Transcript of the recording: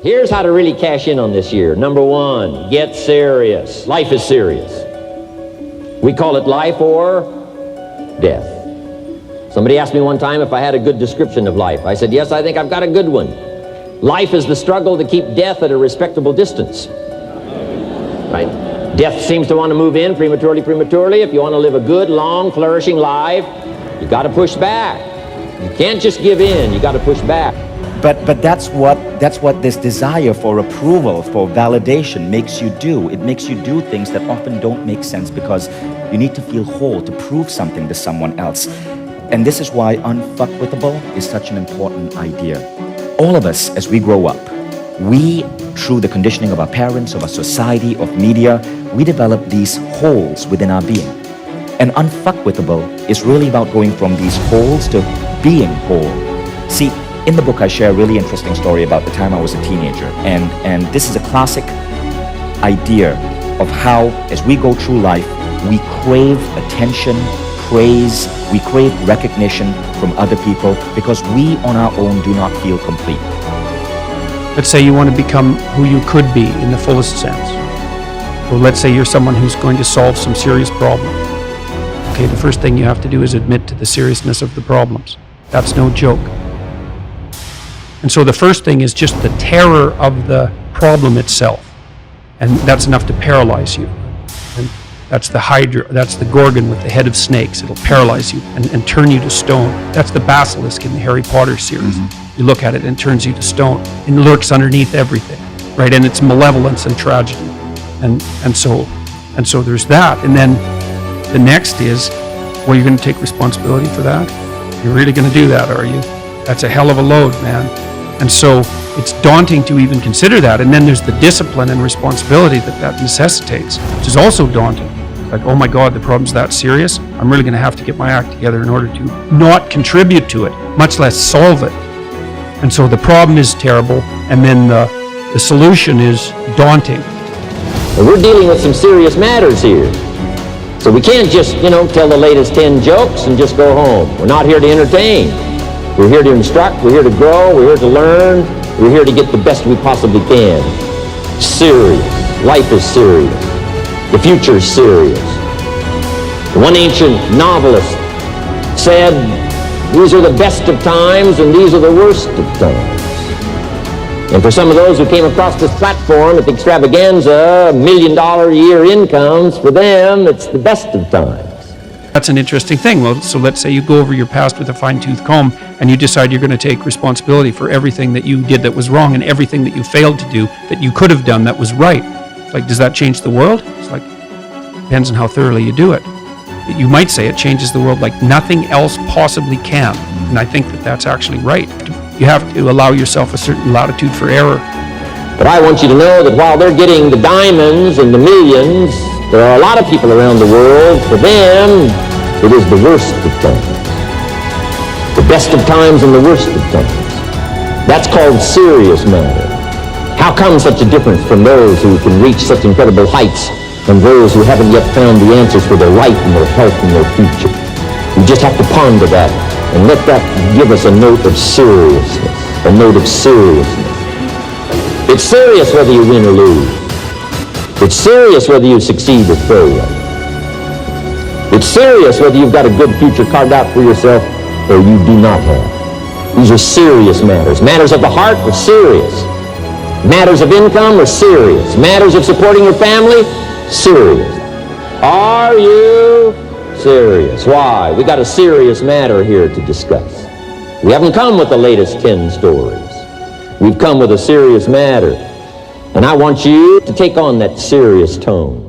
Here's how to really cash in on this year. Number one, get serious. Life is serious. We call it life or death. Somebody asked me one time if I had a good description of life. I said, yes, I think I've got a good one. Life is the struggle to keep death at a respectable distance. Right? Death seems to want to move in prematurely. If you want to live a good, long, flourishing life, you got to push back. You can't just give in. You got to push back. But that's what this desire for approval, for validation makes you do. It makes you do things that often don't make sense because you need to feel whole to prove something to someone else. And this is why unfuckwithable is such an important idea. All of us, as we grow up, we, through the conditioning of our parents, of our society, of media, we develop these holes within our being. And unfuckwithable is really about going from these holes to being whole. See, in the book I share a really interesting story about the time I was a teenager. And this is a classic idea of how, as we go through life, we crave attention, praise, we crave recognition from other people because we on our own do not feel complete. Let's say you want to become who you could be in the fullest sense. Or let's say you're someone who's going to solve some serious problem. Okay, the first thing you have to do is admit to the seriousness of the problems. That's no joke. And so the first thing is just the terror of the problem itself. And that's enough to paralyze you. And that's the Hydra, that's the Gorgon with the head of snakes. It'll paralyze you and turn you to stone. That's the basilisk in the Harry Potter series. Mm-hmm. You look at it and it turns you to stone. It lurks underneath everything, right? And it's malevolence and tragedy. And so there's that. And then the next is, well, you're going to take responsibility for that? You're really going to do that, are you? That's a hell of a load, man. And so it's daunting to even consider that. And then there's the discipline and responsibility that necessitates, which is also daunting. Like, oh my God, the problem's that serious. I'm really going to have to get my act together in order to not contribute to it, much less solve it. And so the problem is terrible, and then the solution is daunting. And we're dealing with some serious matters here. So we can't just, tell the latest 10 jokes and just go home. We're not here to entertain. We're here to instruct, we're here to grow, we're here to learn, we're here to get the best we possibly can. Serious. Life is serious. The future is serious. One ancient novelist said, these are the best of times and these are the worst of times. And for some of those who came across this platform at the extravaganza, $1 million a year incomes, for them, it's the best of times. That's an interesting thing. Well, so let's say you go over your past with a fine-tooth comb and you decide you're going to take responsibility for everything that you did that was wrong and everything that you failed to do that you could have done that was right. Like, does that change the world? It's like, depends on how thoroughly you do it. You might say it changes the world like nothing else possibly can. And I think that that's actually right. You have to allow yourself a certain latitude for error. But I want you to know that while they're getting the diamonds and the millions, there are a lot of people around the world, for them, it is the worst of times. The best of times and the worst of times. That's called serious matter. How come such a difference from those who can reach such incredible heights and those who haven't yet found the answers for their life and their health and their future? We just have to ponder that and let that give us a note of seriousness, a note of seriousness. It's serious whether you win or lose. It's serious whether you succeed or fail. It's serious whether you've got a good future carved out for yourself or you do not have. These are serious matters. Matters of the heart are serious. Matters of income are serious. Matters of supporting your family, serious. Are you serious? Why? We got a serious matter here to discuss. We haven't come with the latest 10 stories. We've come with a serious matter. And I want you to take on that serious tone.